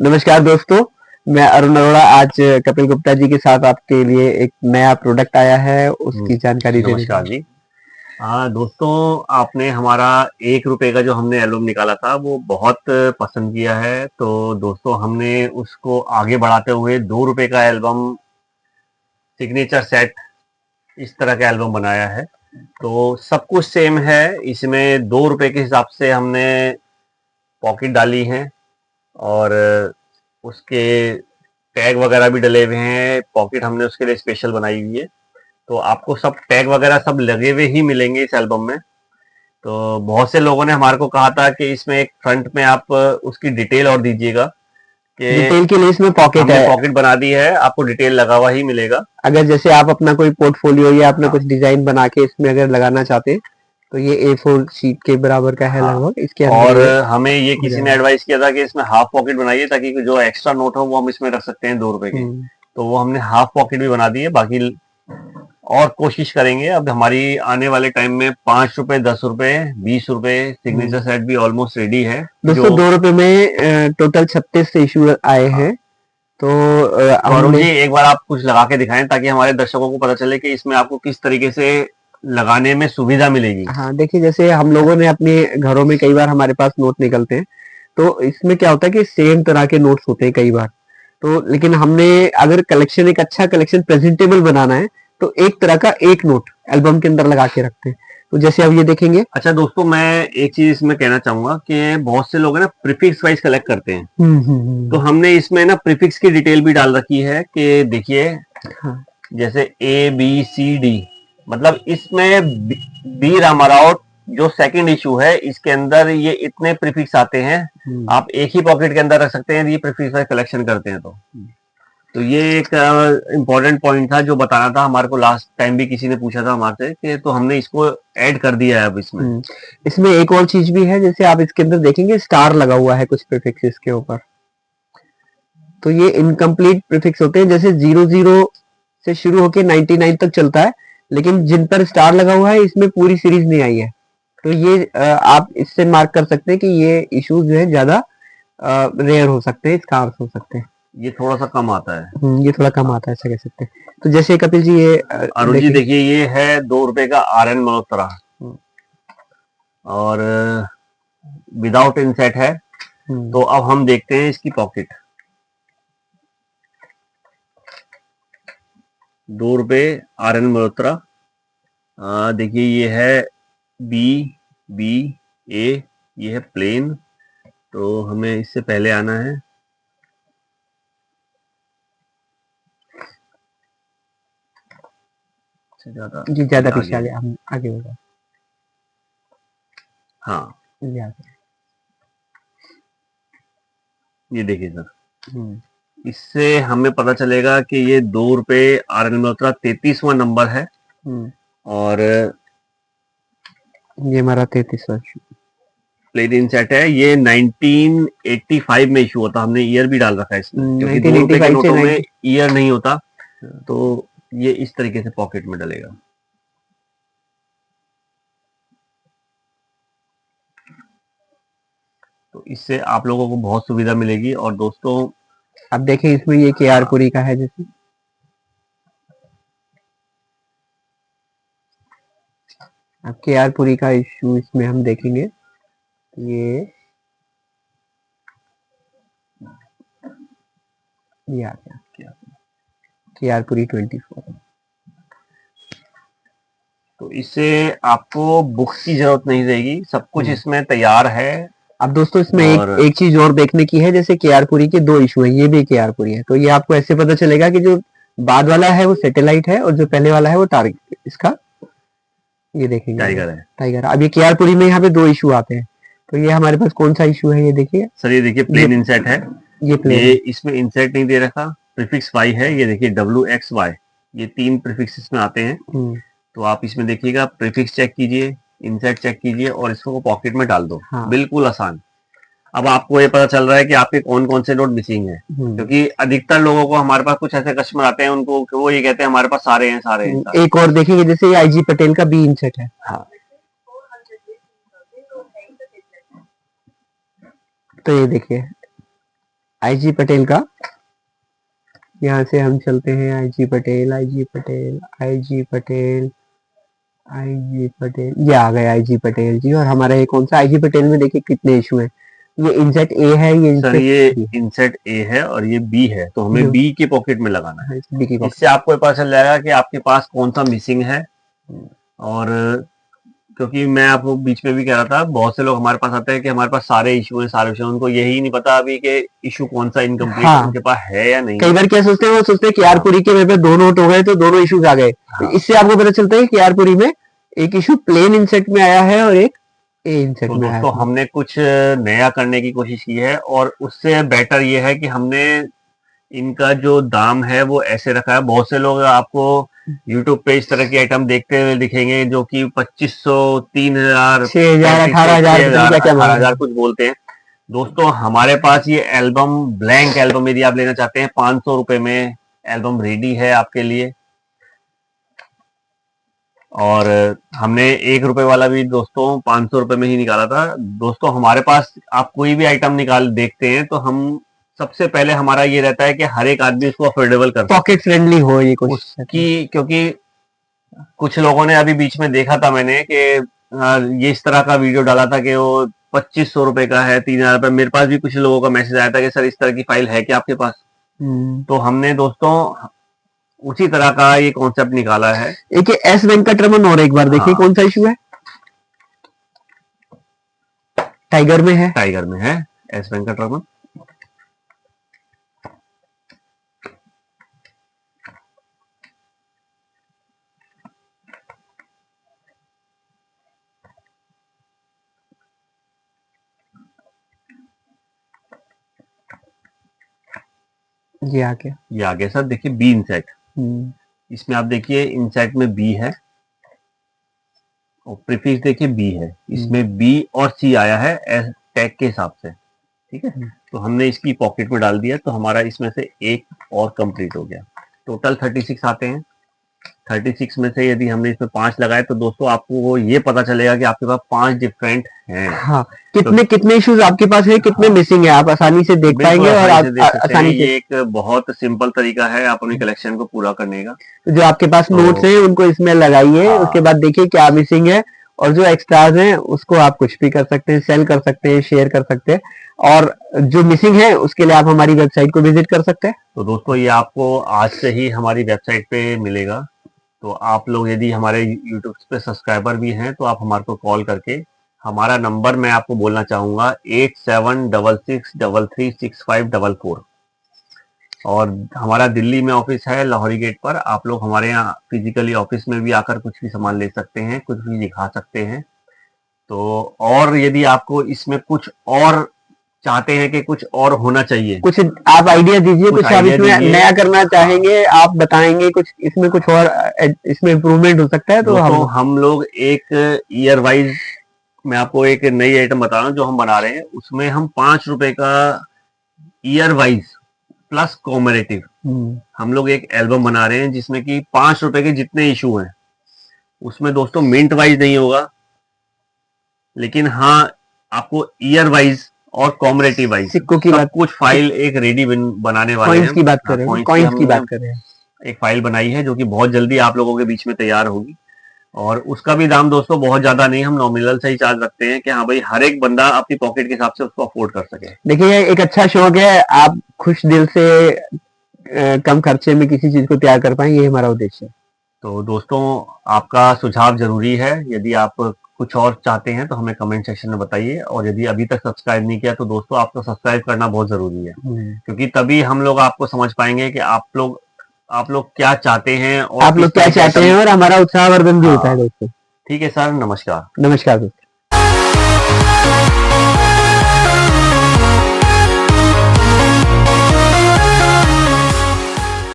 नमस्कार दोस्तों, मैं अरुण अरोड़ा आज कपिल गुप्ता जी के साथ आपके लिए एक नया प्रोडक्ट आया है, उसकी जानकारी देने नमस्कार जी। हाँ दोस्तों, आपने हमारा 1 रुपए का जो हमने एल्बम निकाला था वो बहुत पसंद किया है। तो दोस्तों हमने उसको आगे बढ़ाते हुए 2 रुपए का एल्बम सिग्नेचर सेट इस तरह का एल्बम बनाया है। तो सब कुछ सेम है। इसमें 2 रुपए के हिसाब से हमने पॉकेट डाली है और उसके टैग वगैरह भी डले हुए हैं। पॉकेट हमने उसके लिए स्पेशल बनाई हुई है। तो आपको सब टैग वगैरह सब लगे हुए ही मिलेंगे इस एल्बम में। तो बहुत से लोगों ने हमारे को कहा था कि इसमें एक फ्रंट में आप उसकी डिटेल और दीजिएगा कि डिटेल के लिए इसमें पॉकेट हमने है। पॉकेट बना दी है, आपको डिटेल लगा हुआ ही मिलेगा। अगर जैसे आप अपना कोई पोर्टफोलियो या अपना हाँ कुछ डिजाइन बना के इसमें अगर लगाना चाहते हैं तो ये A4 शीट के बराबर का है हाँ। लगभग, इसके अंदर और ये हमें ये हो किसी ने जाएगा। एडवाइस किया था कि इसमें हाफ पॉकेट बनाइए ताकि जो एक्स्ट्रा नोट हो वो हम इसमें रख सकते हैं 2 रुपए के। हम्म, तो वो हमने हाफ पॉकेट भी बना दी है। बाकी और कोशिश करेंगे। अब हमारी आने वाले टाइम में 5 रुपए, 10 रुपए, 20 रुपए सिग्नेचर हम्म। सेट भी ऑलमोस्ट रेडी है जो। दोस्तों 2 रुपए में टोटल 36 इशू आए हाँ। हैं। तो तो अरुण हमने जी एक बार आप कुछ लगा के दिखाएं ताकि हमारे दर्शकों को पता चले कि इसमें आपको किस तरीके से लगाने में सुविधा मिलेगी। हाँ देखिए, जैसे हम लोगों ने अपने घरों में कई बार हमारे पास नोट निकलते हैं, तो इसमें क्या होता है कि सेम तरह के नोट्स होते हैं कई बार। तो लेकिन हमने अगर कलेक्शन एक अच्छा कलेक्शन प्रेजेंटेबल बनाना है तो एक तरह का एक नोट एल्बम के अंदर लगा के रखते हैं। तो जैसे अब ये देखेंगे। अच्छा दोस्तों, मैं एक चीज इसमें कहना चाहूंगा कि बहुत से लोग हैं ना प्रीफिक्स वाइज कलेक्ट करते हैं। तो हमने इसमें ना प्रीफिक्स की डिटेल भी डाल रखी है कि देखिए हाँ, जैसे A B C D, मतलब इसमें बी रामाराव जो सेकंड इशू है इसके अंदर ये इतने प्रीफिक्स आते हैं। हम्म, आप एक ही पॉकेट के अंदर रख सकते हैं यदि प्रीफिक्स वाइज कलेक्शन करते हैं तो ये एक इम्पोर्टेंट पॉइंट था जो बताना था हमारे को। लास्ट टाइम भी किसी ने पूछा था हमारे से कि तो हमने इसको ऐड कर दिया है अब इसमें। इसमें एक और चीज भी है, जैसे आप इसके अंदर देखेंगे स्टार लगा हुआ है कुछ प्रीफिक्सेस के ऊपर। तो ये इनकम्प्लीट प्रीफिक्स होते हैं, जैसे 00 से शुरू होके 99 तक चलता है, लेकिन जिन पर स्टार लगा हुआ है इसमें पूरी सीरीज नहीं आई है। तो ये आप इससे मार्क कर सकते हैं कि ये इश्यूज जो है ज्यादा रेयर हो सकते हैं, स्कार्स हो सकते हैं। ये थोड़ा सा कम आता है। ये थोड़ा कम आता है, ऐसा कह सकते हैं। तो जैसे कपिल जी ये अरुण जी देखिए। देखिए ये है 2 रुपए का RN मल्होत्रा हम्म, और विदाउट इनसेट है। तो हम्म, अब हम देखते हैं इसकी पॉकेट। 2 रुपए RN मल्होत्रा। देखिए ये है B B A, ये है प्लेन। तो हमें इससे पहले आना है। ज्यादा जी ज्यादा ये आ पीछे गया आ है। गया, हम आगे हो गया। हाँ ये आ गया। ये देखिए सर, हम्म, इससे हमें पता चलेगा कि ये 2 रुपए RN मल्होत्रा 33वां नंबर है। हम्म, और ये हमारा 33वां। प्लेन इन सेट है। ये 1985 में इशू होता। हमने ईयर भी डाल रखा है इसमें क्योंकि 2 रुपए के 1985 से नोटों में 90। ईयर नहीं होता। तो ये इस तरीके से पॉकेट में डलेगा। तो इससे आप लोगों को बहुत सुविधा मिलेगी। और दोस्तों अब देखें इसमें ये के आर हाँ, पुरी का है, जैसे अब के आर पुरी का इशू इसमें हम देखेंगे। ये आ गया के आर पुरी 24। तो इससे आपको बुक्स की जरूरत नहीं रहेगी, सब कुछ इसमें तैयार है। अब दोस्तों इसमें एक और एक चीज और देखने की है, जैसे के आर पुरी के दो इशू है, ये भी के आर पुरी है। तो ये आपको ऐसे पता चलेगा कि जो बाद वाला है वो सैटेलाइट है और जो पहले वाला है वो टारगेट इसका। ये देखेंगे अगर टाइगर है। टाइगर। अब ये के आर पुरी में यहाँ पे दो इशू आते हैं। तो ये हमारे पास कौन सा इशू है, ये देखिए। सर ये देखिए ये प्लेन इंसेट है। ये प्लेन ये है। इसमें इंसेट नहीं दे रखा। प्रीफिक्स वाई है। ये देखिए WXY, ये 3 प्रीफिक्स इसमें आते हैं। हम्म, तो आप इसमें देखिएगा, प्रीफिक्स चेक कीजिए, इंसेट चेक कीजिए और इसको पॉकेट में डाल दो। हाँ। बिल्कुल आसान। अब आपको ये पता चल रहा है कि आपके कौन कौन से नोट मिसिंग है। क्योंकि अधिकतर लोगों को हमारे पास कुछ ऐसे कस्टमर आते हैं उनको वो ये कहते हैं हमारे पास सारे हैं सारे हैं सारे। एक और देखेंगे, जैसे ये आईजी पटेल का बी इंसेट है। हाँ तो ये देखिए आईजी पटेल का। यहाँ से हम चलते हैं IG Patel, IG Patel, IG Patel, IG Patel, ये आ गए आईजी पटेल जी। और हमारा ये कौन सा आईजी पटेल में देखिए कितने इशू हैं। ये इनसेट ए है, ये सर ये इंसेट ए है और ये बी है, तो हमें बी के पॉकेट में लगाना है। बी की इससे आपको पता चल जाएगा कि आपके पास कौन सा मिसिंग है। और क्योंकि मैं आपको बीच में भी कह रहा था, बहुत से लोग हमारे पास आते हैं कि हमारे पास सारे इशू हैं, सारे इशू, उनको यही नहीं पता अभी कि इशू कौन सा इनकम्प्लीट हाँ। उनके पास है या नहीं। कई बार क्या सोचते हैं, वो सोचते हैं कि आरपुरी के मेरे पे 2 नोट हो गए तो दोनों इश्यूज आ गए। हाँ। इससे आपको पता चलता है कि आरपुरी में एक इशू प्लेन इंसेट में आया है और एक ए इंसेट तो में आया दोस्तों है। हमने कुछ नया करने की कोशिश की है, और उससे बेटर ये है कि हमने इनका जो दाम है वो ऐसे रखा है। बहुत से लोग आपको YouTube पे इस तरह की आइटम देखते हुए दिखेंगे जो कि 2500, 3000, 6000, 18000, 18,000 कुछ बोलते हैं। दोस्तों हमारे पास ये एल्बम, ब्लैंक एल्बम यदि आप लेना चाहते हैं, 500 रुपए में एल्बम रेडी है आपके लिए। और हमने 1 रुपए वाला भी दोस्तों 500 रुपए में ही निकाला था। दोस्तों हमारे पास आप कोई भी आइटम निकाल देखते हैं तो हम सबसे पहले हमारा ये रहता है कि हर एक आदमी उसको अफोर्डेबल कर सके, पॉकेट फ्रेंडली हो ये कुछ उसकी। क्योंकि कुछ लोगों ने अभी बीच में देखा था मैंने कि ये इस तरह का वीडियो डाला था कि वो 2500 रुपए का है, 3000 रुपए। मेरे पास भी कुछ लोगों का मैसेज आया था कि सर इस तरह की फाइल है क्या आपके पास। तो हमने दोस्तों उसी तरह का ये कॉन्सेप्ट निकाला है। एक एस वेंकटरमन और एक बार देखिए हाँ। कौन सा इशू है। टाइगर में है, टाइगर में है एस वेंकटरमन। ये आ गया। ये आगे सर देखिए बी इंसेट, इसमें आप देखिए इंसेट में बी है और प्रीफिक्स देखिए बी है। इसमें बी और सी आया है टैग के हिसाब से, ठीक है। तो हमने इसकी पॉकेट में डाल दिया तो हमारा इसमें से एक और कंप्लीट हो गया। टोटल 36 आते हैं। 36 में से यदि हमने इसमें 5 लगाए तो दोस्तों आपको वो ये पता चलेगा कि आपके पास 5 डिफरेंट हैं। हाँ, कितने इश्यूज आपके पास है, कितने मिसिंग है, आप आसानी से देख पाएंगे और आसानी से। ये एक बहुत सिंपल तरीका है अपनी कलेक्शन को पूरा करने का। जो आपके पास नोट्स हैं उनको इसमें लगाइए। हाँ। उसके बाद देखिए क्या मिसिंग है, और जो एक्स्ट्राज हैं उसको आप कुछ भी कर सकते हैं, सेल कर सकते हैं, शेयर कर सकते हैं। और जो मिसिंग है उसके लिए आप हमारी वेबसाइट को विजिट कर सकते हैं। तो दोस्तों ये आपको आज से ही हमारी वेबसाइट पे मिलेगा। तो आप लोग यदि हमारे YouTube पे सब्सक्राइबर भी हैं तो आप हमारे को कॉल करके, हमारा नंबर मैं आपको बोलना चाहूँगा 8766336544। और हमारा दिल्ली में ऑफिस है लाहौरी गेट पर। आप लोग हमारे यहाँ फिजिकली ऑफिस में भी आकर कुछ भी सामान ले सकते हैं, कुछ भी दिखा सकते हैं। तो और यदि आपको इसमें कुछ और चाहते हैं कि कुछ और होना चाहिए, कुछ आप आइडिया दीजिए, कुछ आप इसमें नया करना चाहेंगे, आप बताएंगे कुछ इसमें कुछ और इसमें इम्प्रूवमेंट हो सकता है तो हम लोग एक ईयर वाइज, मैं आपको एक नई आइटम बता रहा हूँ जो हम बना रहे हैं। उसमें हम 5 रुपए का ईयर वाइज प्लस कॉमरेटिव हम लोग एक एल्बम बना रहे हैं जिसमें कि 5 रुपए के जितने इशू हैं उसमें दोस्तों मिंट वाइज नहीं होगा, लेकिन हाँ आपको ईयर वाइज और कॉमरेटिव वाइज सिक्कों की बात, कुछ फाइल एक रेडी बनाने वाले हैं। की बात कर रहे हैं, कॉइंस की बात कर रहे हैं। एक फाइल बनाई है जो कि बहुत जल्दी आप लोगों के बीच में तैयार होगी। और उसका भी दाम दोस्तों बहुत ज्यादा नहीं, हम नॉमिनल से ही चार्ज रखते हैं कि हाँ भाई हर एक बंदा अपनी पॉकेट के हिसाब से उसको अफोर्ड कर सके। देखिए एक अच्छा शौक है, आप खुश दिल से कम खर्चे में किसी चीज को तैयार कर पाए, ये हमारा उद्देश्य है। तो दोस्तों आपका सुझाव जरूरी है। यदि आप कुछ और चाहते हैं तो हमें कमेंट सेक्शन में बताइए। और यदि अभी तक सब्सक्राइब नहीं किया तो दोस्तों आपको सब्सक्राइब करना बहुत जरूरी है, क्योंकि तभी हम लोग आपको समझ पाएंगे कि आप लोग क्या चाहते हैं और आप लोग क्या चाहते हैं, और हमारा उत्साहवर्धन भी होता है दोस्तों। ठीक है सर, नमस्कार। नमस्कार दोस्तों।